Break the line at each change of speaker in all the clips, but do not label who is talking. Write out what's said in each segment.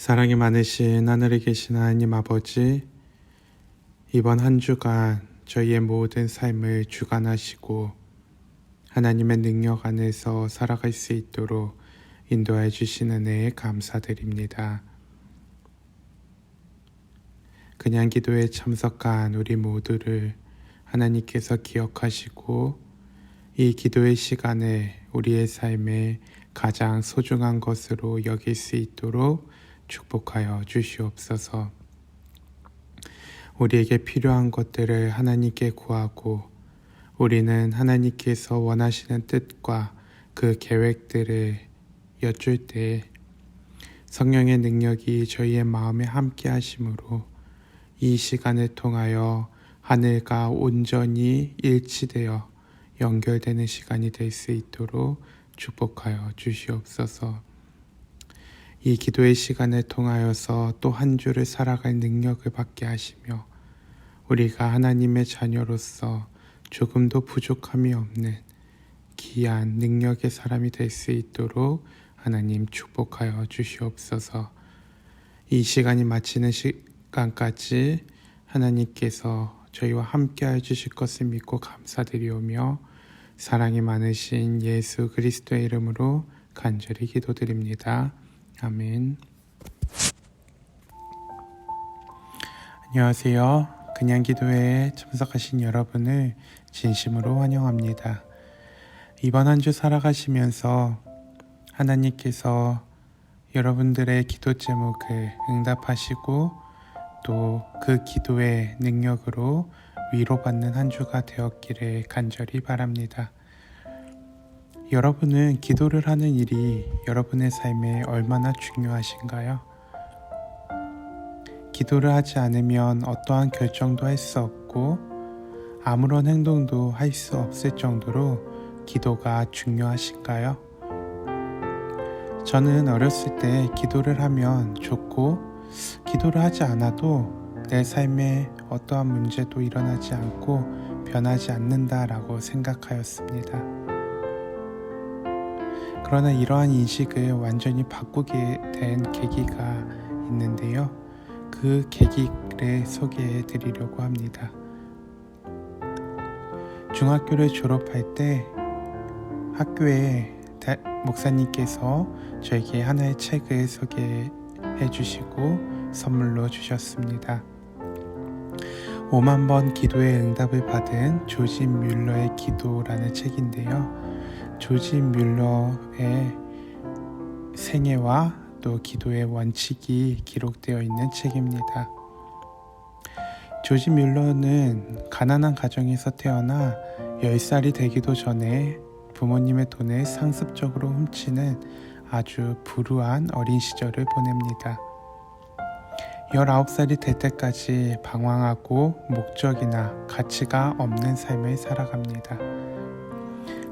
사랑이 많으신 하늘에 계신 하나님 아버지, 이번 한 주간 저희의 모든 삶을 주관하시고 하나님의 능력 안에서 살아갈 수 있도록 인도해 주시는 은혜에 감사드립니다. 그냥 기도에 참석한 우리 모두를 하나님께서 기억하시고 이 기도의 시간에 우리의 삶에 가장 소중한 것으로 여길 수 있도록 축복하여 주시옵소서. 우리에게 필요한 것들을 하나님께 구하고 우리는 하나님께서 원하시는 뜻과 그 계획들을 여쭐 때 성령의 능력이 저희의 마음에 함께 하심으로 이 시간을 통하여 하늘과 온전히 일치되어 연결되는 시간이 될 수 있도록 축복하여 주시옵소서. 이 기도의 시간을 통하여서 또 한 주를 살아갈 능력을 받게 하시며 우리가 하나님의 자녀로서 조금도 부족함이 없는 귀한 능력의 사람이 될 수 있도록 하나님 축복하여 주시옵소서. 이 시간이 마치는 시간까지 하나님께서 저희와 함께해 주실 것을 믿고 감사드리오며 사랑이 많으신 예수 그리스도의 이름으로 간절히 기도드립니다. 아멘. 안녕하세요. 그냥 기도회에 참석하신 여러분을 진심으로 환영합니다. 이번 한 주 살아가시면서 하나님께서 여러분들의 기도 제목을 응답하시고 또 그 기도의 능력으로 위로받는 한 주가 되었기를 간절히 바랍니다. 여러분은 기도를 하는 일이 여러분의 삶에 얼마나 중요하신가요? 기도를 하지 않으면 어떠한 결정도 할 수 없고 아무런 행동도 할 수 없을 정도로 기도가 중요하신가요? 저는 어렸을 때 기도를 하면 좋고 기도를 하지 않아도 내 삶에 어떠한 문제도 일어나지 않고 변하지 않는다라고 생각하였습니다. 그러나 이러한 인식을 완전히 바꾸게 된 계기가 있는데요. 그 계기를 소개해 드리려고 합니다. 중학교를 졸업할 때 학교에 목사님께서 저에게 하나의 책을 소개해 주시고 선물로 주셨습니다. 5만 번 기도의 응답을 받은 조지 뮬러의 기도라는 책인데요. 조지 뮬러의 생애와 또 기도의 원칙이 기록되어 있는 책입니다. 조지 뮬러는 가난한 가정에서 태어나 10살이 되기도 전에 부모님의 돈을 상습적으로 훔치는 아주 불우한 어린 시절을 보냅니다. 19살이 될 때까지 방황하고 목적이나 가치가 없는 삶을 살아갑니다.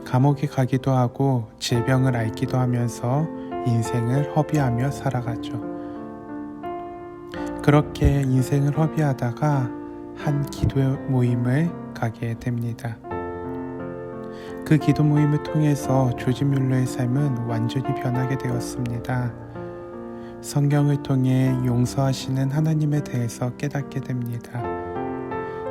감옥에 가기도 하고 질병을 앓기도 하면서 인생을 허비하며 살아가죠. 그렇게 인생을 허비하다가 한 기도 모임을 가게 됩니다. 그 기도 모임을 통해서 조지 뮬러의 삶은 완전히 변하게 되었습니다. 성경을 통해 용서하시는 하나님에 대해서 깨닫게 됩니다.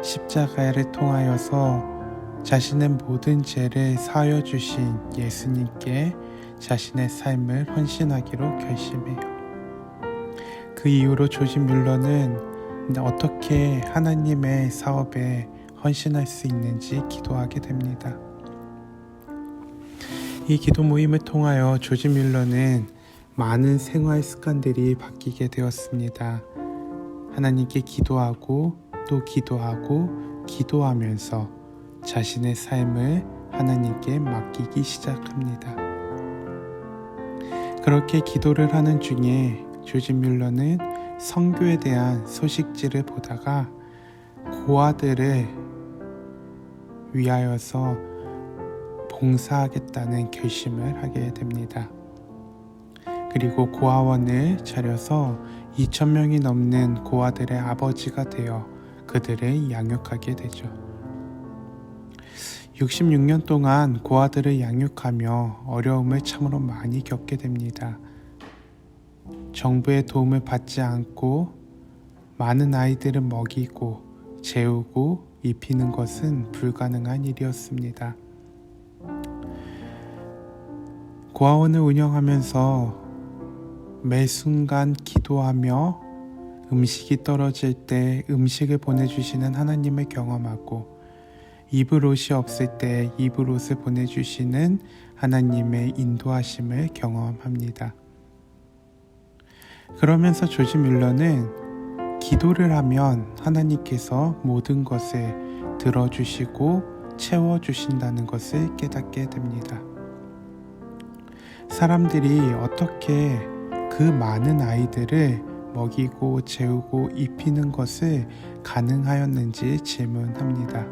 십자가를 통하여서 자신의 모든 죄를 사하여 주신 예수님께 자신의 삶을 헌신하기로 결심해요. 그 이후로 조지 뮬러는 어떻게 하나님의 사업에 헌신할 수 있는지 기도하게 됩니다. 이 기도 모임을 통하여 조지 뮬러는 많은 생활 습관들이 바뀌게 되었습니다. 하나님께 기도하고 또 기도하고 기도하면서 자신의 삶을 하나님께 맡기기 시작합니다. 그렇게 기도를 하는 중에 조지 뮬러는 선교에 대한 소식지를 보다가 고아들을 위하여서 봉사하겠다는 결심을 하게 됩니다. 그리고 고아원을 차려서 2,000명이 넘는 고아들의 아버지가 되어 그들을 양육하게 되죠. 66년 동안 고아들을 양육하며 어려움을 참으로 많이 겪게 됩니다. 정부의 도움을 받지 않고 많은 아이들을 먹이고 재우고 입히는 것은 불가능한 일이었습니다. 고아원을 운영하면서 매 순간 기도하며 음식이 떨어질 때 음식을 보내주시는 하나님을 경험하고 입을 옷이 없을 때 입을 옷을 보내주시는 하나님의 인도하심을 경험합니다. 그러면서 조지 뮬러는 기도를 하면 하나님께서 모든 것을 들어주시고 채워주신다는 것을 깨닫게 됩니다. 사람들이 어떻게 그 많은 아이들을 먹이고 재우고 입히는 것을 가능하였는지 질문합니다.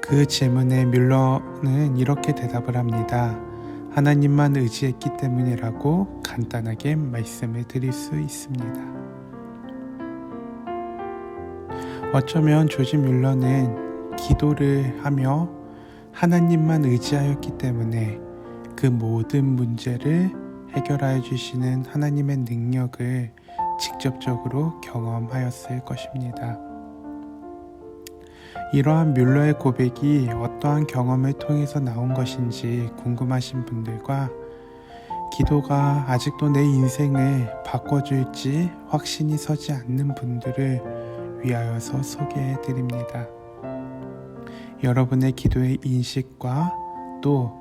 그 질문에 뮬러는 이렇게 대답을 합니다. 하나님만 의지했기 때문이라고 간단하게 말씀을 드릴 수 있습니다. 어쩌면 조지 뮬러는 기도를 하며 하나님만 의지하였기 때문에 그 모든 문제를 해결하여 주시는 하나님의 능력을 직접적으로 경험하였을 것입니다. 이러한 뮬러의 고백이 어떠한 경험을 통해서 나온 것인지 궁금하신 분들과 기도가 아직도 내 인생을 바꿔줄지 확신이 서지 않는 분들을 위하여서 소개해 드립니다. 여러분의 기도의 인식과 또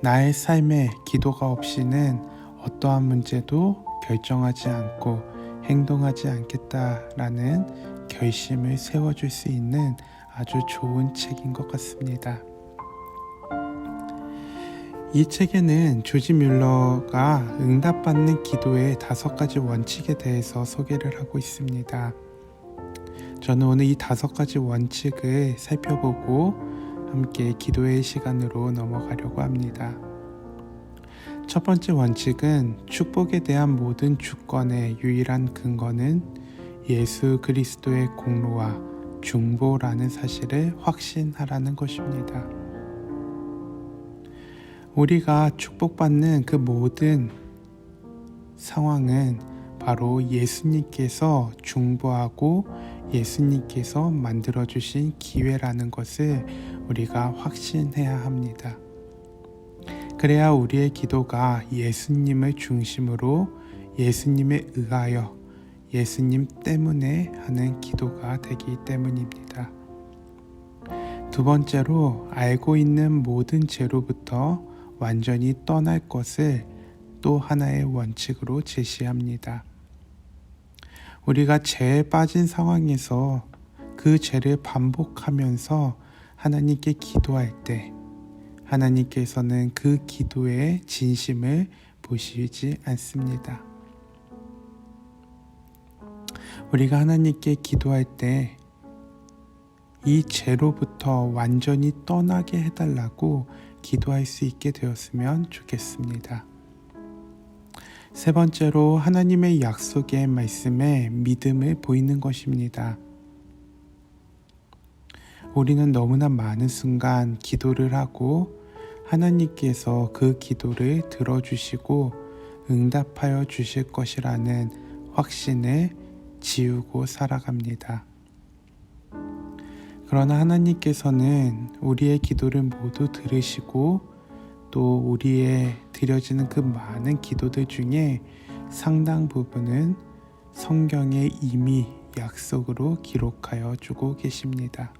나의 삶에 기도가 없이는 어떠한 문제도 결정하지 않고 행동하지 않겠다라는 결심을 세워줄 수 있는 아주 좋은 책인 것 같습니다. 이 책에는 조지 뮬러가 응답받는 기도의 5가지 원칙에 대해서 소개를 하고 있습니다. 저는 오늘 이 5가지 원칙을 살펴보고 함께 기도의 시간으로 넘어가려고 합니다. 첫 번째 원칙은 축복에 대한 모든 주권의 유일한 근거는 예수 그리스도의 공로와 중보라는 사실을 확신하라는 것입니다. 우리가 축복받는 그 모든 상황은 바로 예수님께서 중보하고 예수님께서 만들어주신 기회라는 것을 우리가 확신해야 합니다. 그래야 우리의 기도가 예수님을 중심으로 예수님에 의하여 예수님 때문에 하는 기도가 되기 때문입니다. 두 번째로 알고 있는 모든 죄로부터 완전히 떠날 것을 또 하나의 원칙으로 제시합니다. 우리가 죄에 빠진 상황에서 그 죄를 반복하면서 하나님께 기도할 때 하나님께서는 그 기도의 진심을 보시지 않습니다. 우리가 하나님께 기도할 때 이 죄로부터 완전히 떠나게 해달라고 기도할 수 있게 되었으면 좋겠습니다. 세 번째로 하나님의 약속의 말씀에 믿음을 보이는 것입니다. 우리는 너무나 많은 순간 기도를 하고 하나님께서 그 기도를 들어주시고 응답하여 주실 것이라는 확신을 지우고 살아갑니다. 그러나 하나님께서는 우리의 기도를 모두 들으시고 또 우리의 드려지는 그 많은 기도들 중에 상당 부분은 성경에 이미 약속으로 기록하여 주고 계십니다.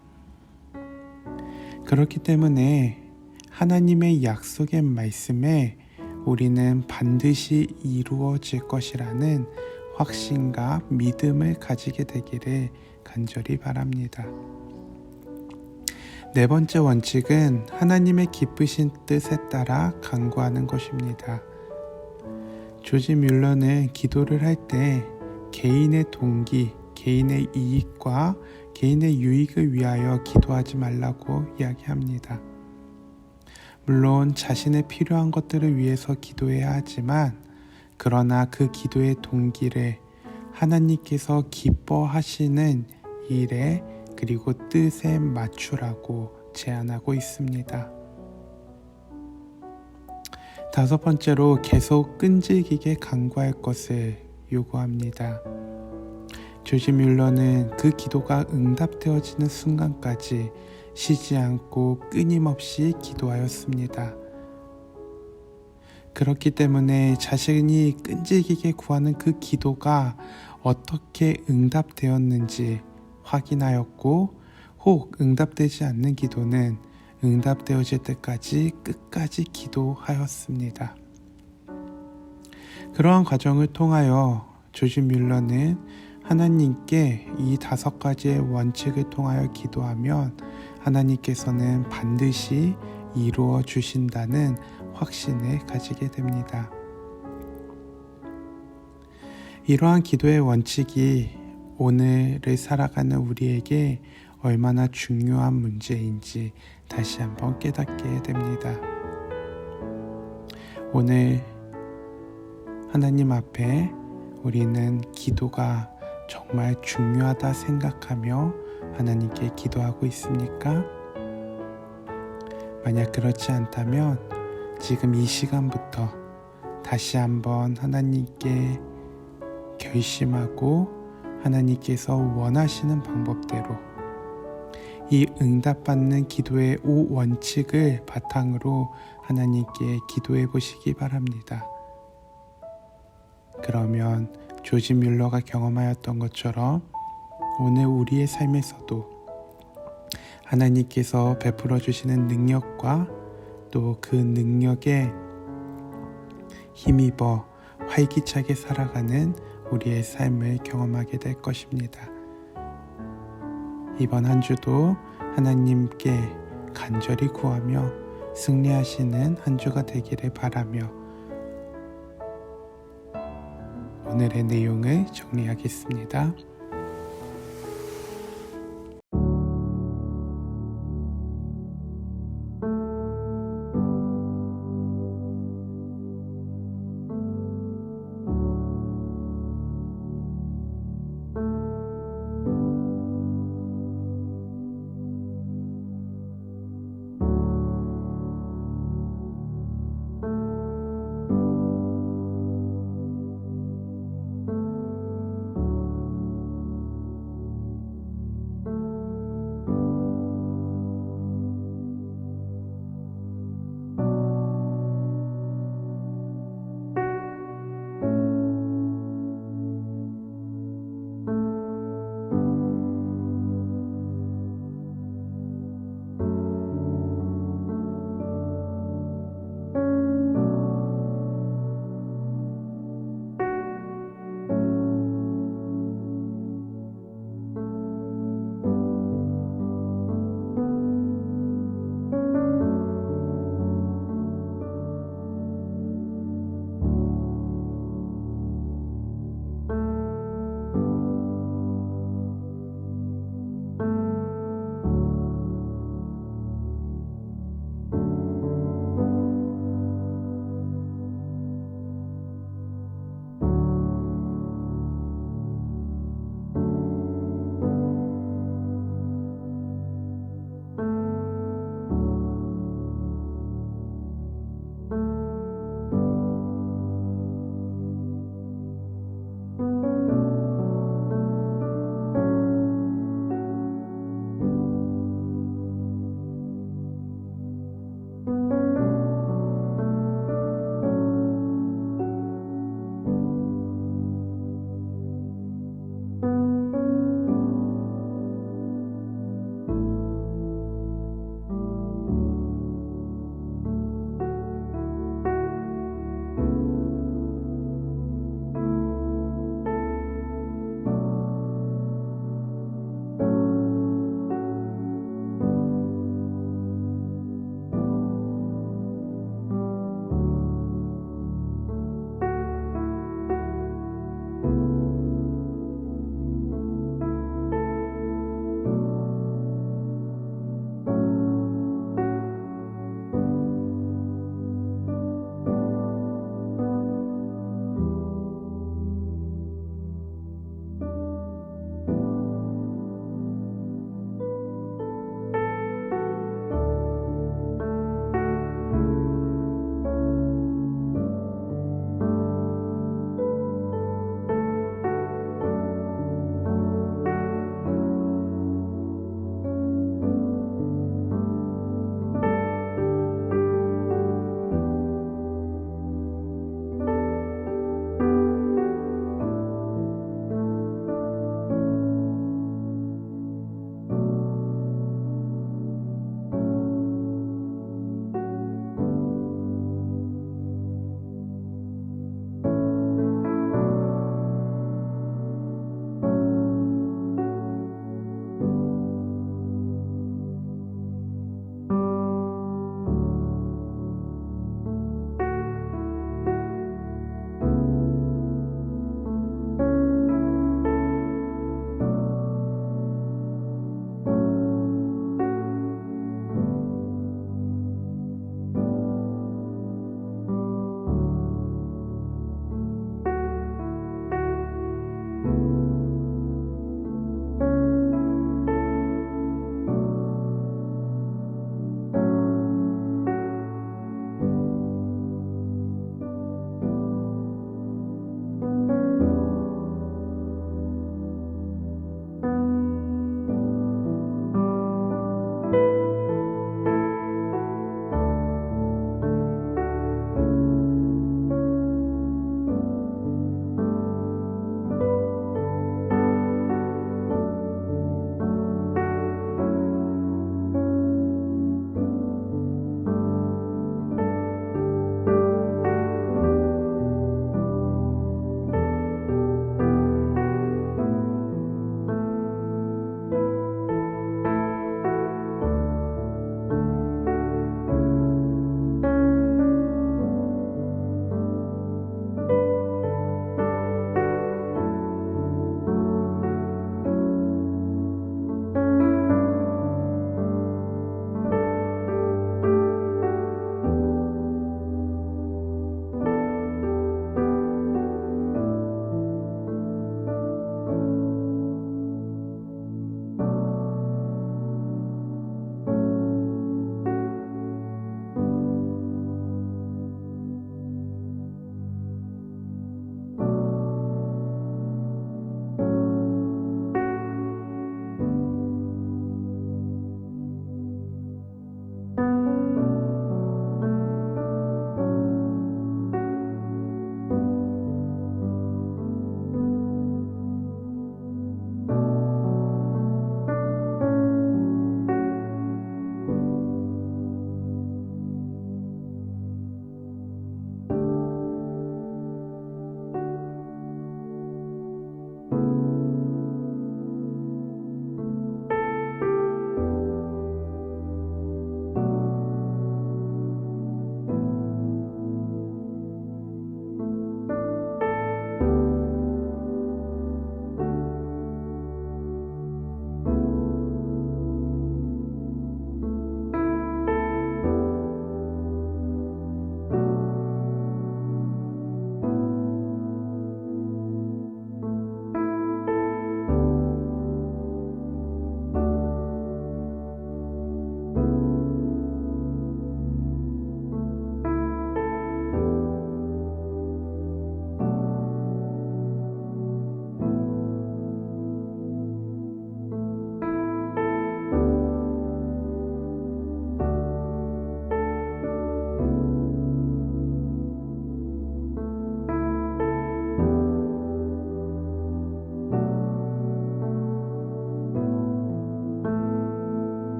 그렇기 때문에 하나님의 약속의 말씀에 우리는 반드시 이루어질 것이라는 확신과 믿음을 가지게 되기를 간절히 바랍니다. 네 번째 원칙은 하나님의 기쁘신 뜻에 따라 간구하는 것입니다. 조지 뮬러는 기도를 할 때 개인의 동기, 개인의 이익과 개인의 유익을 위하여 기도하지 말라고 이야기합니다. 물론 자신의 필요한 것들을 위해서 기도해야 하지만 그러나 그 기도의 동기를 하나님께서 기뻐하시는 일에 그리고 뜻에 맞추라고 제안하고 있습니다. 다섯 번째로 계속 끈질기게 간구할 것을 요구합니다. 조지 뮬러는 그 기도가 응답되어지는 순간까지 쉬지 않고 끊임없이 기도하였습니다. 그렇기 때문에 자신이 끈질기게 구하는 그 기도가 어떻게 응답되었는지 확인하였고, 혹 응답되지 않는 기도는 응답되어질 때까지 끝까지 기도하였습니다. 그러한 과정을 통하여 조지 뮬러는 하나님께 이 5가지의 원칙을 통하여 기도하면 하나님께서는 반드시 이루어 주신다는 확신을 가지게 됩니다. 이러한 기도의 원칙이 오늘을 살아가는 우리에게 얼마나 중요한 문제인지 다시 한번 깨닫게 됩니다. 오늘 하나님 앞에 우리는 기도가 정말 중요하다 생각하며 하나님께 기도하고 있습니까? 만약 그렇지 않다면 지금 이 시간부터 다시 한번 하나님께 결심하고 하나님께서 원하시는 방법대로 이 응답받는 기도의 5원칙을 바탕으로 하나님께 기도해 보시기 바랍니다. 그러면 조지 뮬러가 경험하였던 것처럼 오늘 우리의 삶에서도 하나님께서 베풀어 주시는 능력과 또 그 능력에 힘입어 활기차게 살아가는 우리의 삶을 경험하게 될 것입니다. 이번 한 주도 하나님께 간절히 구하며 승리하시는 한 주가 되기를 바라며 오늘의 내용을 정리하겠습니다.